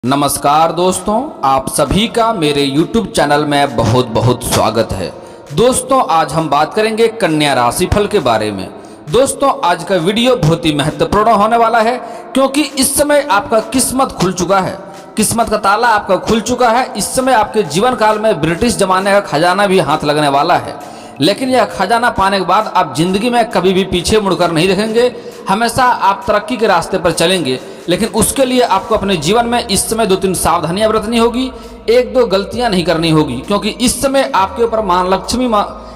नमस्कार दोस्तों, आप सभी का मेरे YouTube चैनल में बहुत बहुत स्वागत है। दोस्तों, आज हम बात करेंगे कन्या राशिफल के बारे में। दोस्तों, आज का वीडियो बहुत ही महत्वपूर्ण होने वाला है क्योंकि इस समय आपका किस्मत खुल चुका है, किस्मत का ताला आपका खुल चुका है। इस समय आपके जीवन काल में ब्रिटिश जमाने का खजाना भी हाथ लगने वाला है, लेकिन यह खजाना पाने के बाद आप जिंदगी में कभी भी पीछे मुड़कर नहीं देखेंगे। हमेशा आप तरक्की के रास्ते पर चलेंगे, लेकिन उसके लिए आपको अपने जीवन में इस समय 2-3 सावधानियां बरतनी होगी, 1-2 गलतियां नहीं करनी होगी, क्योंकि इस समय आपके ऊपर मां लक्ष्मी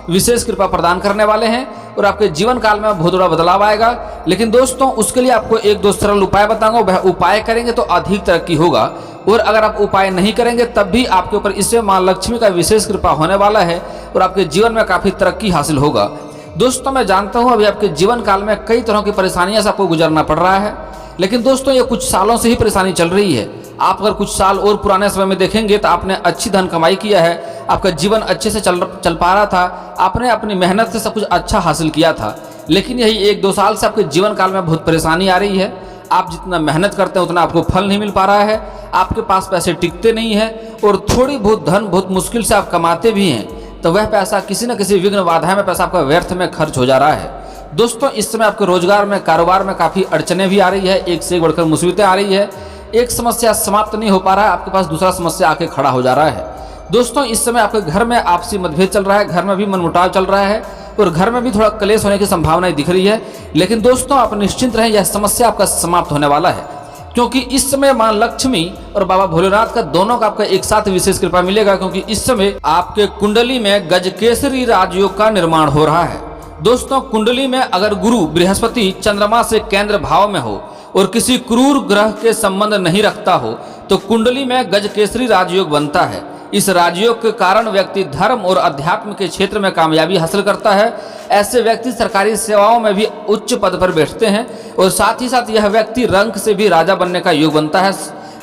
विशेष कृपा प्रदान करने वाले हैं और आपके जीवन काल में बहुत बड़ा बदलाव आएगा। लेकिन दोस्तों, उसके लिए आपको 1-2 सरल उपाय बताऊंगा, वह उपाय करेंगे तो अधिक तरक्की होगा, और अगर आप उपाय नहीं करेंगे तब भी आपके ऊपर इससे मां लक्ष्मी का विशेष कृपा होने वाला है और आपके जीवन में काफी तरक्की हासिल होगा। दोस्तों, मैं जानता हूं अभी आपके जीवन काल में कई तरह की परेशानियां से आपको गुजरना पड़ रहा है, लेकिन दोस्तों ये कुछ सालों से ही परेशानी चल रही है। आप अगर कुछ साल और पुराने समय में देखेंगे तो आपने अच्छी धन कमाई किया है, आपका जीवन अच्छे से चल पा रहा था, आपने अपनी मेहनत से सब कुछ अच्छा हासिल किया था। लेकिन यही 1-2 साल से आपके जीवन काल में बहुत परेशानी आ रही है। आप जितना मेहनत करते हैं उतना आपको फल नहीं मिल पा रहा है, आपके पास पैसे टिकते नहीं हैं, और थोड़ी बहुत धन बहुत मुश्किल से आप कमाते भी हैं तो वह पैसा किसी न किसी विघ्न बाधा में पैसा आपका व्यर्थ में खर्च हो जा रहा है। दोस्तों, इस समय आपके रोजगार में, कारोबार में काफ़ी अड़चने भी आ रही है, एक से एक बढ़कर मुसीबतें आ रही है। एक समस्या समाप्त नहीं हो पा रहा है, आपके पास दूसरा समस्या आके खड़ा हो जा रहा है। दोस्तों, इस समय आपके घर में आपसी मतभेद चल रहा है, घर में भी मनमुटाव चल रहा है और घर में भी थोड़ा क्लेश होने की संभावनाएं दिख रही है। लेकिन दोस्तों, आप निश्चिंत रहें, यह समस्या आपका समाप्त होने वाला है, क्योंकि इस समय मां लक्ष्मी और बाबा भोलेनाथ का दोनों का आपका एक साथ विशेष कृपा मिलेगा, क्योंकि इस समय आपके कुंडली में गजकेसरी राजयोग का निर्माण हो रहा है। दोस्तों, कुंडली में अगर गुरु बृहस्पति चंद्रमा से केंद्र भाव में हो और किसी क्रूर ग्रह के संबंध नहीं रखता हो तो कुंडली में गजकेसरी राजयोग बनता है। इस राजयोग के कारण व्यक्ति धर्म और अध्यात्म के क्षेत्र में कामयाबी हासिल करता है। ऐसे व्यक्ति सरकारी सेवाओं में भी उच्च पद पर बैठते हैं और साथ ही साथ यह व्यक्ति रंक से भी राजा बनने का योग बनता है,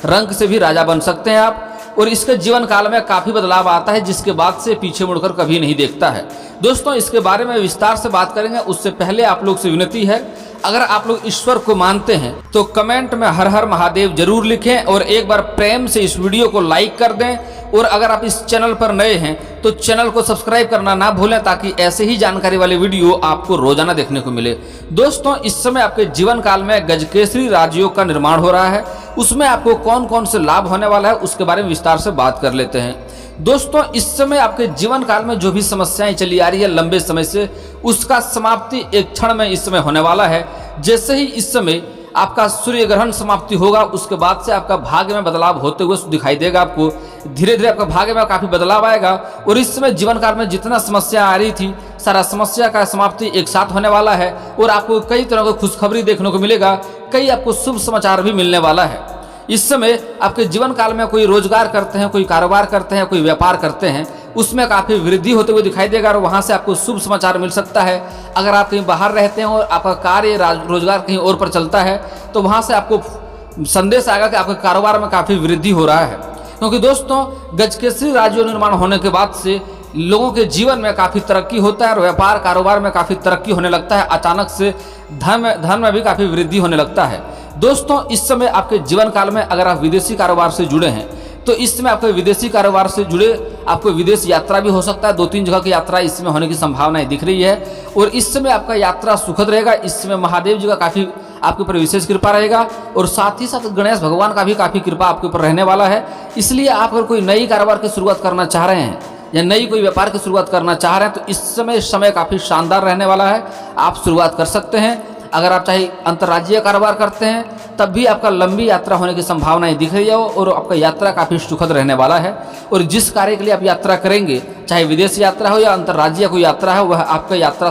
रंक से भी राजा बन सकते हैं आप, और इसके जीवन काल में काफी बदलाव आता है जिसके बाद से पीछे मुड़कर कभी नहीं देखता है। दोस्तों, इसके बारे में विस्तार से बात करेंगे, उससे पहले आप लोग से विनती है, अगर आप लोग ईश्वर को मानते हैं तो कमेंट में हर हर महादेव जरूर लिखें और एक बार प्रेम से इस वीडियो को लाइक कर दें। और अगर आप इस चैनल पर नए हैं तो चैनल को सब्सक्राइब करना ना भूलें, ताकि ऐसे ही जानकारी वाले वीडियो आपको रोजाना देखने को मिले। दोस्तों, इस समय आपके जीवन काल में गजकेसरी राजयोग का निर्माण हो रहा है, उसमें आपको कौन कौन से लाभ होने वाला है उसके बारे में विस्तार से बात कर लेते हैं। दोस्तों, इस समय आपके जीवन काल में जो भी समस्याएं चली आ रही है लंबे समय से, उसका समाप्ति एक क्षण में इस समय होने वाला है। जैसे ही इस समय आपका सूर्य ग्रहण समाप्ति होगा, उसके बाद से आपका भाग्य में बदलाव होते हुए दिखाई देगा। आपको धीरे धीरे आपका भाग्य में काफी बदलाव आएगा और इस समय जीवन काल में जितना समस्या आ रही थी, सारा समस्या का समाप्ति एक साथ होने वाला है और आपको कई तरह की खुशखबरी देखने को मिलेगा, कई आपको शुभ समाचार भी मिलने वाला है। इस समय आपके जीवन काल में कोई रोजगार करते हैं, कोई कारोबार करते हैं, कोई व्यापार करते हैं, उसमें काफी वृद्धि होते हुए दिखाई देगा और वहां से आपको शुभ समाचार मिल सकता है। अगर आप कहीं बाहर रहते हैं और आपका कार्य रोजगार कहीं और पर चलता है तो वहां से आपको संदेश आएगा कि आपके कारोबार में काफी वृद्धि हो रहा है, क्योंकि दोस्तों गजकेसरी राजयोग निर्माण होने के बाद से लोगों के जीवन में काफी तरक्की होता है और व्यापार कारोबार में काफी तरक्की होने लगता है। अचानक से धन में भी काफी वृद्धि होने लगता है। दोस्तों, इस समय आपके जीवन काल में अगर आप विदेशी कारोबार से जुड़े हैं तो इस समय आपके विदेशी कारोबार से जुड़े आपको विदेश यात्रा भी हो सकता है। 2-3 जगह की यात्रा इस समय होने की संभावनाएं दिख रही है और इस समय आपका यात्रा सुखद रहेगा। इस समय महादेव जी का काफी आपके ऊपर विशेष कृपा रहेगा और साथ ही साथ गणेश भगवान का भी काफी कृपा आपके ऊपर रहने वाला है। इसलिए आप अगर कोई नई कारोबार की शुरुआत करना चाह रहे हैं या नई कोई व्यापार की शुरुआत करना चाह रहे हैं तो इस समय काफी शानदार रहने वाला है, आप शुरुआत कर सकते हैं। अगर आप चाहे अंतर्राज्यीय कारोबार करते हैं तब भी आपका लंबी यात्रा होने की संभावनाएं दिख रही है और आपका यात्रा काफी सुखद रहने वाला है। और जिस कार्य के लिए आप यात्रा करेंगे, चाहे विदेश यात्रा हो या अंतर्राज्यीय कोई यात्रा हो, वह आपका यात्रा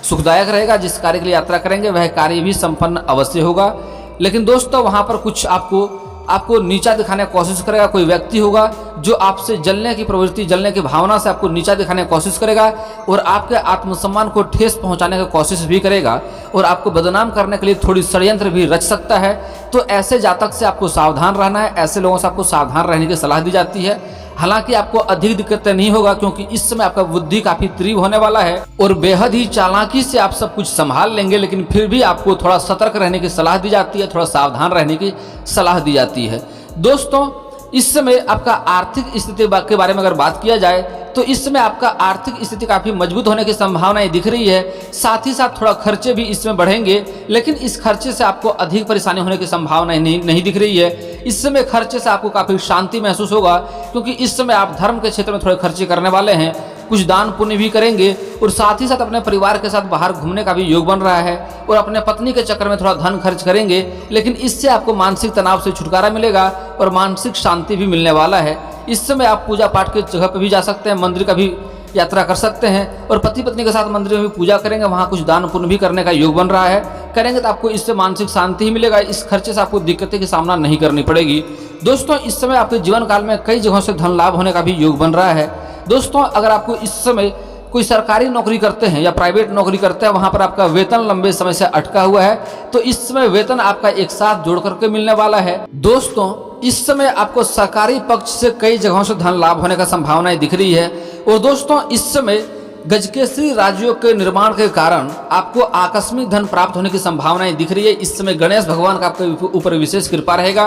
सुखदायक रहेगा। जिस कार्य के लिए यात्रा करेंगे वह कार्य भी संपन्न अवश्य होगा। लेकिन दोस्तों, वहां पर कुछ आपको नीचा दिखाने की कोशिश करेगा, कोई व्यक्ति होगा जो आपसे जलने की प्रवृत्ति, जलने की भावना से आपको नीचा दिखाने की कोशिश करेगा और आपके आत्मसम्मान को ठेस पहुंचाने की कोशिश भी करेगा और आपको बदनाम करने के लिए थोड़ी षड्यंत्र भी रच सकता है। तो ऐसे जातक से आपको सावधान रहना है, ऐसे लोगों से आपको सावधान रहने की सलाह दी जाती है। हालांकि आपको अधिक दिक्कतें नहीं होगा, क्योंकि इस समय आपका बुद्धि काफी तीव्र होने वाला है और बेहद ही चालाकी से आप सब कुछ संभाल लेंगे, लेकिन फिर भी आपको थोड़ा सतर्क रहने की सलाह दी जाती है, थोड़ा सावधान रहने की सलाह दी जाती है। दोस्तों इस समय आपका आर्थिक स्थिति के बारे में अगर बात किया जाए तो इस समय आपका आर्थिक स्थिति काफ़ी मजबूत होने की संभावनाएं दिख रही है। साथ ही साथ थोड़ा खर्चे भी इसमें बढ़ेंगे, लेकिन इस खर्चे से आपको अधिक परेशानी होने की संभावना नहीं दिख रही है। इस समय खर्चे से आपको काफ़ी शांति महसूस होगा, क्योंकि इस समय आप धर्म के क्षेत्र में थोड़े खर्चे करने वाले हैं, कुछ दान पुण्य भी करेंगे और साथ ही साथ अपने परिवार के साथ बाहर घूमने का भी योग बन रहा है और अपने पत्नी के चक्कर में थोड़ा धन खर्च करेंगे, लेकिन इससे आपको मानसिक तनाव से छुटकारा मिलेगा और मानसिक शांति भी मिलने वाला है। इस समय आप पूजा पाठ की जगह पर भी जा सकते हैं, मंदिर का भी यात्रा कर सकते हैं और पति पत्नी के साथ मंदिर में भी पूजा करेंगे, वहाँ कुछ दान पुण्य भी करने का योग बन रहा है। करेंगे तो आपको इससे मानसिक शांति ही मिलेगा, इस खर्चे से आपको दिक्कतें की सामना नहीं करनी पड़ेगी। दोस्तों इस समय आपके जीवन काल में कई जगहों से धन लाभ होने का भी योग बन रहा है। दोस्तों अगर आपको इस समय कोई सरकारी नौकरी करते हैं या प्राइवेट नौकरी करते हैं, वहां पर आपका वेतन लंबे समय से अटका हुआ है, तो इस समय वेतन आपका एक साथ जोड़ करके मिलने वाला है। दोस्तों इस समय आपको सरकारी पक्ष से कई जगहों से धन लाभ होने का संभावनाएं दिख रही है। और दोस्तों इस समय गजकेसरी राजयोग के निर्माण के कारण आपको आकस्मिक धन प्राप्त होने की संभावनाएं दिख रही है। इस समय गणेश भगवान का आपके ऊपर विशेष कृपा रहेगा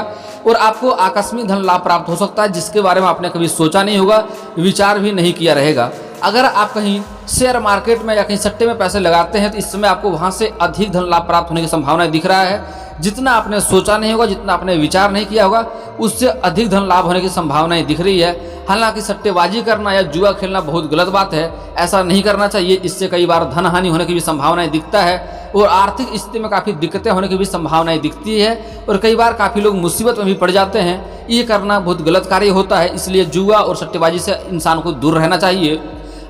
और आपको आकस्मिक धन लाभ प्राप्त हो सकता है, जिसके बारे में आपने कभी सोचा नहीं होगा, विचार भी नहीं किया रहेगा। अगर आप कहीं शेयर मार्केट में या कहीं सट्टे में पैसे लगाते हैं तो इस समय आपको वहां से अधिक धन लाभ प्राप्त होने की संभावनाएं दिख रहा है। जितना आपने सोचा नहीं होगा, जितना आपने विचार नहीं किया होगा, उससे अधिक धन लाभ होने की संभावनाएं दिख रही है। हालांकि सट्टेबाजी करना या जुआ खेलना बहुत गलत बात है, ऐसा नहीं करना चाहिए। इससे कई बार धन हानि होने की भी संभावनाएं दिखता है और आर्थिक स्थिति में काफ़ी दिक्कतें होने की भी संभावनाएं दिखती है और कई बार काफ़ी लोग मुसीबत में भी पड़ जाते हैं। ये करना बहुत गलत कार्य होता है, इसलिए जुआ और सट्टेबाजी से इंसान को दूर रहना चाहिए।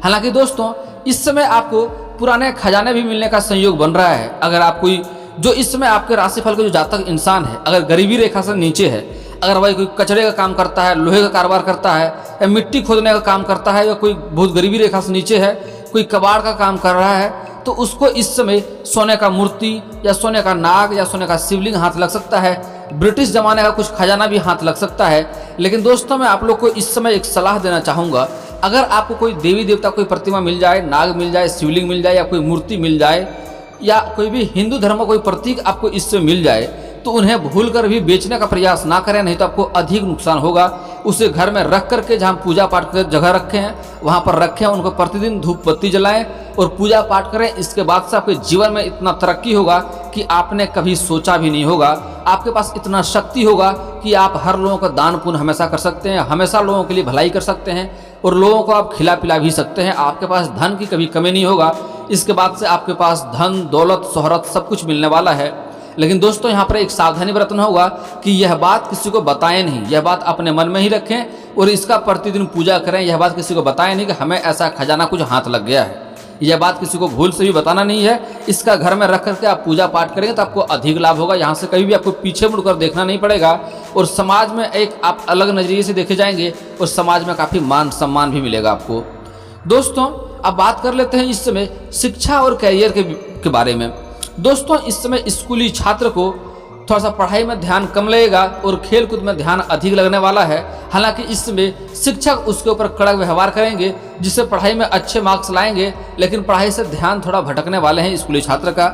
हालांकि दोस्तों इस समय आपको पुराने खजाने भी मिलने का संयोग बन रहा है। अगर आप कोई जो इस समय आपके राशिफल का जो जातक इंसान है, अगर गरीबी रेखा से नीचे है, अगर वही कोई कचरे का काम करता है, लोहे का कारोबार करता है या मिट्टी खोदने का काम करता है, या कोई बहुत गरीबी रेखा से नीचे है, कोई कबाड़ का काम कर रहा है, तो उसको इस समय सोने का मूर्ति या सोने का नाग या सोने का शिवलिंग हाथ लग सकता है। ब्रिटिश जमाने का कुछ खजाना भी हाथ लग सकता है। लेकिन दोस्तों मैं आप लोग को इस समय एक सलाह देना चाहूँगा, अगर आपको कोई देवी देवता कोई प्रतिमा मिल जाए, नाग मिल जाए, शिवलिंग मिल जाए या कोई मूर्ति मिल जाए या कोई भी हिंदू धर्म का कोई प्रतीक आपको इससे मिल जाए, तो उन्हें भूलकर भी बेचने का प्रयास ना करें, नहीं तो आपको अधिक नुकसान होगा। उसे घर में रख करके जहाँ पूजा पाठ की जगह रखे हैं वहाँ पर रखें, उनको प्रतिदिन धूप बत्ती जलाएं और पूजा पाठ करें। इसके बाद से आपके जीवन में इतना तरक्की होगा कि आपने कभी सोचा भी नहीं होगा। आपके पास इतना शक्ति होगा कि आप हर लोगों का दान पुण्य हमेशा कर सकते हैं, हमेशा लोगों के लिए भलाई कर सकते हैं और लोगों को आप खिला पिला भी सकते हैं। आपके पास धन की कभी कमी नहीं होगा। इसके बाद से आपके पास धन दौलत शोहरत सब कुछ मिलने वाला है। लेकिन दोस्तों यहाँ पर एक सावधानी बरतना होगा कि यह बात किसी को बताएं नहीं, यह बात अपने मन में ही रखें और इसका प्रतिदिन पूजा करें। यह बात किसी को बताएं नहीं कि हमें ऐसा खजाना कुछ हाथ लग गया है, यह बात किसी को भूल से भी बताना नहीं है। इसका घर में रख करके आप पूजा पाठ करेंगे तो आपको अधिक लाभ होगा। यहाँ से कभी भी आपको पीछे मुड़कर देखना नहीं पड़ेगा और समाज में एक आप अलग नज़रिए से देखे जाएंगे और समाज में काफ़ी मान सम्मान भी मिलेगा आपको। दोस्तों अब बात कर लेते हैं इस समय शिक्षा और कैरियर के बारे में। दोस्तों इस समय स्कूली छात्र को थोड़ा सा पढ़ाई में ध्यान कम लगेगा और खेल कूद में ध्यान अधिक लगने वाला है। हालांकि इसमें शिक्षक उसके ऊपर कड़क व्यवहार करेंगे, जिससे पढ़ाई में अच्छे मार्क्स लाएंगे, लेकिन पढ़ाई से ध्यान थोड़ा भटकने वाले हैं स्कूली छात्र का।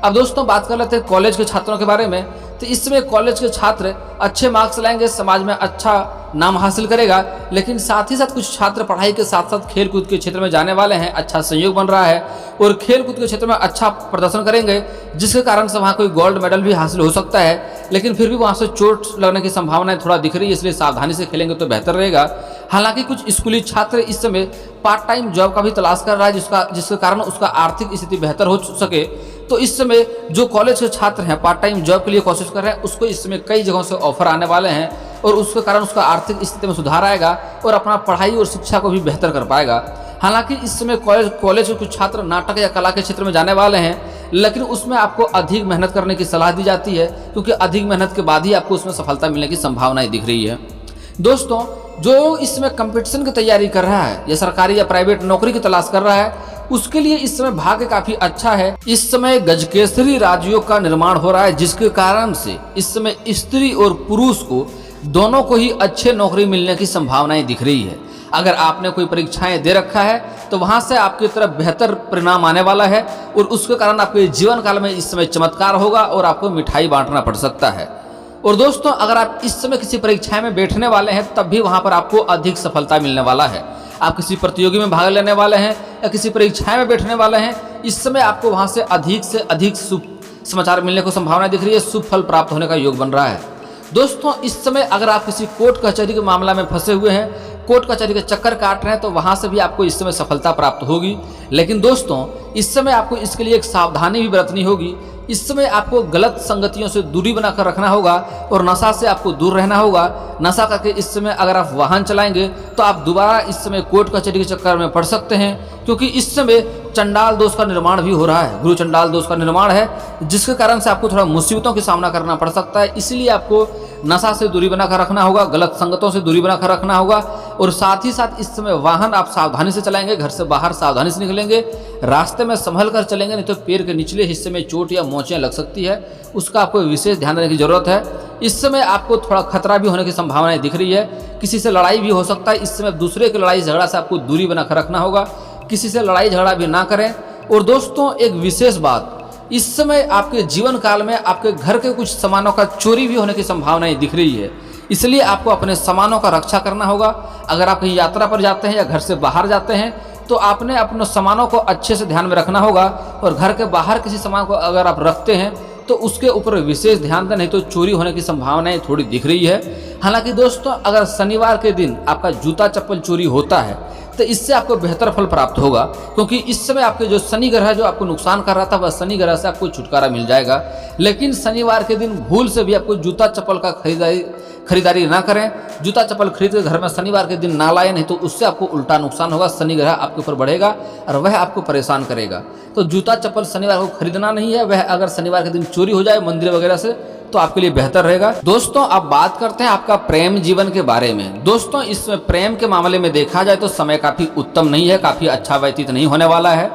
अब दोस्तों बात कर लेते हैं कॉलेज के छात्रों के बारे में। तो इसमें कॉलेज के छात्र अच्छे मार्क्स लाएंगे, समाज में अच्छा नाम हासिल करेगा, लेकिन साथ ही साथ कुछ छात्र पढ़ाई के साथ साथ खेल कूद के क्षेत्र में जाने वाले हैं। अच्छा संयोग बन रहा है और खेल कूद के क्षेत्र में अच्छा प्रदर्शन करेंगे, जिसके कारण से वहाँ कोई गोल्ड मेडल भी हासिल हो सकता है। लेकिन फिर भी वहाँ से चोट लगने की संभावनाएं थोड़ा दिख रही है, इसलिए सावधानी से खेलेंगे तो बेहतर रहेगा। हालांकि कुछ स्कूली छात्र इस समय पार्ट टाइम जॉब का भी तलाश कर रहा है, जिसके कारण उसका आर्थिक स्थिति बेहतर हो सके। तो इस समय जो कॉलेज के छात्र हैं पार्ट टाइम जॉब के लिए कोशिश कर रहे हैं, उसको इस समय कई जगहों से ऑफर आने वाले हैं और उसके कारण उसका आर्थिक स्थिति में सुधार आएगा और अपना पढ़ाई और शिक्षा को भी बेहतर कर पाएगा। हालांकि इस समय कॉलेज के कुछ छात्र नाटक या कला के क्षेत्र में जाने वाले हैं, लेकिन उसमें आपको अधिक मेहनत करने की सलाह दी जाती है, क्योंकि अधिक मेहनत के बाद ही आपको उसमें सफलता मिलने की संभावनाएं दिख रही है। दोस्तों जो इसमें कंपटीशन की तैयारी कर रहा है या सरकारी या प्राइवेट नौकरी की तलाश कर रहा है, उसके लिए इस समय भाग्य काफी अच्छा है। इस समय गजकेसरी राजयोग का निर्माण हो रहा है, जिसके कारण से इस समय स्त्री और पुरुष को दोनों को ही अच्छे नौकरी मिलने की संभावनाएं दिख रही है। अगर आपने कोई परीक्षाएं दे रखा है तो वहां से आपकी तरफ बेहतर परिणाम आने वाला है और उसके कारण आपके जीवन काल में इस समय चमत्कार होगा और आपको मिठाई बांटना पड़ सकता है। और दोस्तों अगर आप इस समय किसी परीक्षा में बैठने वाले हैं तब भी वहाँ पर आपको अधिक सफलता मिलने वाला है। आप किसी प्रतियोगी में भाग लेने वाले हैं या किसी परीक्षा में बैठने वाले हैं, इस समय आपको वहाँ से अधिक शुभ समाचार मिलने को संभावना दिख रही है, शुभ फल प्राप्त होने का योग बन रहा है। दोस्तों इस समय अगर आप किसी कोर्ट कचहरी के मामला में फंसे हुए हैं, कोर्ट कचहरी के चक्कर काट रहे हैं, तो वहाँ से भी आपको इस समय सफलता प्राप्त होगी। लेकिन दोस्तों इस समय आपको इसके लिए एक सावधानी भी बरतनी होगी। इस समय आपको गलत संगतियों से दूरी बनाकर रखना होगा और नशा से आपको दूर रहना होगा। नशा करके इस समय अगर आप वाहन चलाएंगे तो आप दोबारा इस समय कोर्ट कचहरी के चक्कर में पड़ सकते हैं, क्योंकि इस समय चंडाल दोष का निर्माण भी हो रहा है, गुरु चंडाल दोष का निर्माण है, जिसके कारण से आपको थोड़ा मुसीबतों का सामना करना पड़ सकता है। इसलिए आपको नशा से दूरी बनाकर रखना होगा, गलत संगतों से दूरी बनाकर रखना होगा और साथ ही साथ इस समय वाहन आप सावधानी से चलाएंगे, घर से बाहर सावधानी से निकलेंगे, रास्ते में संभल कर चलेंगे, नहीं तो पैर के निचले हिस्से में चोट या मोचें लग सकती है, उसका आपको विशेष ध्यान देने की जरूरत है। इस समय आपको थोड़ा खतरा भी होने की संभावनाएं दिख रही है, किसी से लड़ाई भी हो सकता है। इस समय दूसरे की लड़ाई झगड़ा से आपको दूरी बनाकर रखना होगा, किसी से लड़ाई झगड़ा भी ना करें। और दोस्तों एक विशेष बात, इस समय आपके जीवन काल में आपके घर के कुछ सामानों का चोरी भी होने की संभावनाएं दिख रही है, इसलिए आपको अपने सामानों का रक्षा करना होगा। अगर आप कहीं यात्रा पर जाते हैं या घर से बाहर जाते हैं तो आपने अपने सामानों को अच्छे से ध्यान में रखना होगा और घर के बाहर किसी सामान को अगर आप रखते हैं तो उसके ऊपर विशेष ध्यान दें, नहीं तो चोरी होने की संभावनाएं थोड़ी दिख रही है। हालांकि दोस्तों अगर शनिवार के दिन आपका जूता चप्पल चोरी होता है तो इससे आपको बेहतर फल प्राप्त होगा, क्योंकि इस समय आपके जो शनि ग्रह जो आपको नुकसान कर रहा था वह शनि ग्रह से आपको छुटकारा मिल जाएगा। लेकिन शनिवार के दिन भूल से भी आपको जूता चप्पल का खरीदारी ना करें, जूता चप्पल खरीद कर घर में शनिवार के दिन ना लाएं, नहीं तो उससे आपको उल्टा नुकसान होगा, शनि ग्रह आपके ऊपर बढ़ेगा और वह आपको परेशान करेगा। तो जूता चप्पल शनिवार को खरीदना नहीं है, वह अगर शनिवार के दिन चोरी हो जाए मंदिर वगैरह से तो आपके लिए बेहतर रहेगा। दोस्तों अब बात करते हैं आपका प्रेम जीवन के बारे में। दोस्तों इसमें प्रेम के मामले में देखा जाए तो समय काफ़ी उत्तम नहीं है, काफ़ी अच्छा व्यतीत नहीं होने वाला है।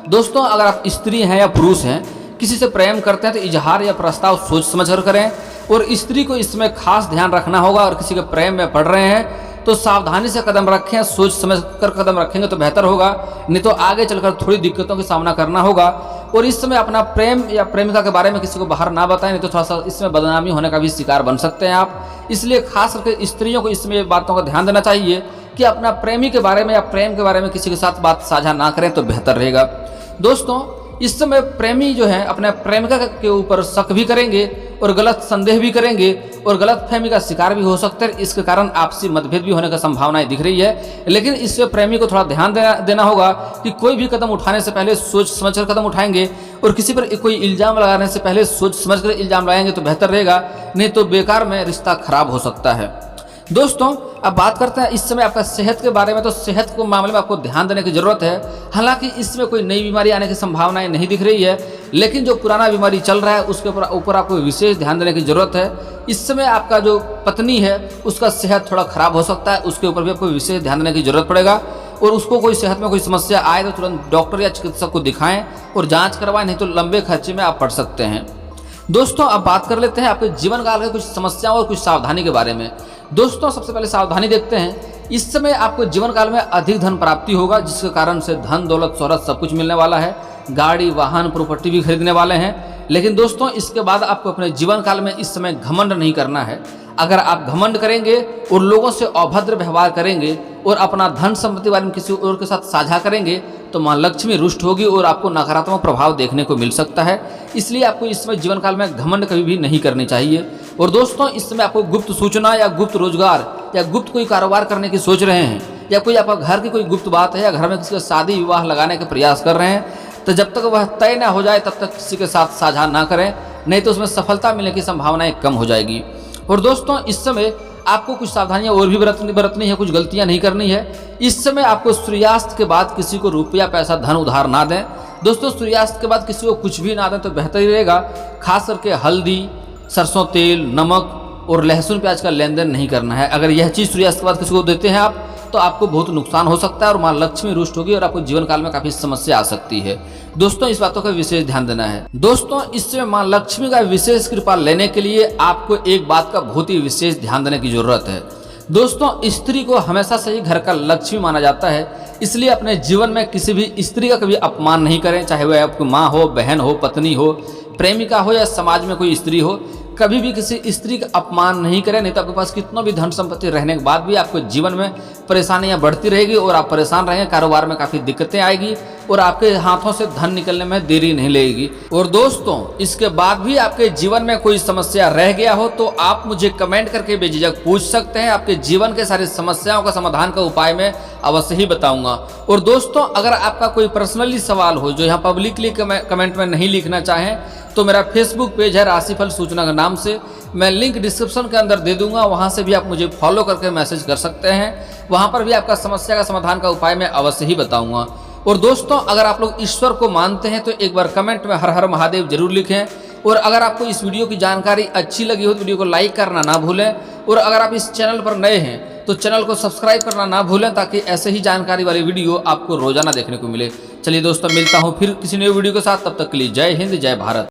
दोस्तों अगर आप स्त्री हैं या पुरुष हैं, किसी से प्रेम करते हैं तो इजहार या प्रस्ताव सोच समझ कर करें और स्त्री को इसमें खास ध्यान रखना होगा। और किसी के प्रेम में पड़ रहे हैं तो सावधानी से कदम रखें, सोच समझ कर कदम रखेंगे तो बेहतर होगा, नहीं तो आगे चलकर थोड़ी दिक्कतों का सामना करना होगा। और इस समय अपना प्रेम या प्रेमिका के बारे में किसी को बाहर ना बताएं, नहीं तो थोड़ा सा इसमें बदनामी होने का भी शिकार बन सकते हैं आप। इसलिए खास करके स्त्रियों को इसमें बातों का ध्यान देना चाहिए कि अपना प्रेमी के बारे में या प्रेम के बारे में किसी के साथ बात साझा ना करें तो बेहतर रहेगा। दोस्तों इस समय प्रेमी जो है अपने प्रेमिका के ऊपर शक भी करेंगे और गलत संदेह भी करेंगे और गलत फहमी का शिकार भी हो सकते हैं। इसके कारण आपसी मतभेद भी होने का संभावनाएं दिख रही है। लेकिन इससे प्रेमी को थोड़ा ध्यान देना होगा कि कोई भी कदम उठाने से पहले सोच समझकर कदम उठाएंगे और किसी पर कोई इल्जाम लगाने से पहले सोच समझकर इल्जाम लगाएंगे तो बेहतर रहेगा, नहीं तो बेकार में रिश्ता खराब हो सकता है। दोस्तों अब बात करते हैं इस समय आपका सेहत के बारे में। तो सेहत के मामले में आपको ध्यान देने की जरूरत है। हालांकि इसमें कोई नई बीमारी आने की संभावनाएं नहीं दिख रही है, लेकिन जो पुराना बीमारी चल रहा है उसके ऊपर आपको विशेष ध्यान देने की जरूरत है। इस समय आपका जो पत्नी है उसका सेहत थोड़ा खराब हो सकता है, उसके ऊपर भी आपको विशेष ध्यान देने की जरूरत पड़ेगा। और उसको कोई सेहत में कोई समस्या आए तो तुरंत डॉक्टर या चिकित्सक को दिखाएं और जाँच करवाएं, नहीं तो लंबे खर्चे में आप पड़ सकते हैं। दोस्तों अब बात कर लेते हैं आपके जीवन काल के कुछ समस्याओं और कुछ सावधानी के बारे में। दोस्तों सबसे पहले सावधानी देखते हैं। इस समय आपको जीवन काल में अधिक धन प्राप्ति होगा, जिसके कारण से धन दौलत शोहरत सब कुछ मिलने वाला है, गाड़ी वाहन प्रॉपर्टी भी खरीदने वाले हैं। लेकिन दोस्तों इसके बाद आपको अपने जीवन काल में इस समय घमंड नहीं करना है। अगर आप घमंड करेंगे और लोगों से अभद्र व्यवहार करेंगे और अपना धन संपत्ति बारे में किसी और के साथ साझा करेंगे तो मां लक्ष्मी रुष्ट होगी और आपको नकारात्मक प्रभाव देखने को मिल सकता है। इसलिए आपको इस समय जीवन काल में घमंड कभी भी नहीं करनी चाहिए। और दोस्तों इस समय आपको गुप्त सूचना या गुप्त रोजगार या गुप्त कोई कारोबार करने की सोच रहे हैं, या कोई आपका घर की कोई गुप्त बात है, या घर में किसी का शादी विवाह लगाने के प्रयास कर रहे हैं, तो जब तक वह तय ना हो जाए तब तक किसी के साथ साझा ना करें, नहीं तो उसमें सफलता मिलने की संभावनाएं कम हो जाएगी। और दोस्तों इस समय आपको कुछ सावधानियां और भी बरतनी है, कुछ गलतियां नहीं करनी है। इस समय आपको सूर्यास्त के बाद किसी को रुपया पैसा धन उधार ना दें। दोस्तों सूर्यास्त के बाद किसी को कुछ भी ना दें तो बेहतर ही रहेगा। खास करके हल्दी, सरसों तेल, नमक और लहसुन प्याज का लेन देन नहीं करना है। अगर यह चीज़ सूर्यास्त के बाद किसी को देते हैं आप तो आपको बहुत नुकसान हो सकता है और मां लक्ष्मी रुष्ट होगी और आपको जीवन काल में काफ़ी समस्या आ सकती है। दोस्तों इस बातों का विशेष ध्यान देना है। दोस्तों इससे मां लक्ष्मी का विशेष कृपा लेने के लिए आपको एक बात का बहुत ही विशेष ध्यान देने की जरूरत है। दोस्तों स्त्री को हमेशा से ही घर का लक्ष्मी माना जाता है, इसलिए अपने जीवन में किसी भी स्त्री का कभी अपमान नहीं करें, चाहे वह आपकी माँ हो, बहन हो, पत्नी हो, प्रेमिका हो या समाज में कोई स्त्री हो। कभी भी किसी स्त्री का अपमान नहीं करें, नहीं तो आपके पास कितना भी धन संपत्ति रहने के बाद भी आपको जीवन में परेशानियां बढ़ती रहेगी और आप परेशान रहेंगे, कारोबार में काफ़ी दिक्कतें आएगी और आपके हाथों से धन निकलने में देरी नहीं लगेगी। और दोस्तों इसके बाद भी आपके जीवन में कोई समस्या रह गया हो तो आप मुझे कमेंट करके बेझिझक पूछ सकते हैं। आपके जीवन के सारी समस्याओं का समाधान का उपाय मैं अवश्य ही बताऊंगा। और दोस्तों अगर आपका कोई पर्सनली सवाल हो जो यहाँ पब्लिकली कमेंट में नहीं लिखना चाहें तो मेरा फेसबुक पेज है राशिफल सूचना के नाम से, मैं लिंक डिस्क्रिप्शन के अंदर दे दूंगा, वहां से भी आप मुझे फॉलो करके मैसेज कर सकते हैं। वहां पर भी आपका समस्या का समाधान का उपाय मैं अवश्य ही बताऊंगा। और दोस्तों अगर आप लोग ईश्वर को मानते हैं तो एक बार कमेंट में हर हर महादेव जरूर लिखें। और अगर आपको इस वीडियो की जानकारी अच्छी लगी हो तो वीडियो को लाइक करना ना भूलें। और अगर आप इस चैनल पर नए हैं तो चैनल को सब्सक्राइब करना ना भूलें ताकि ऐसे ही जानकारी वाली वीडियो आपको रोजाना देखने को मिले। चलिए दोस्तों मिलता हूँ फिर किसी नई वीडियो के साथ, तब तक के लिए जय हिंद जय भारत।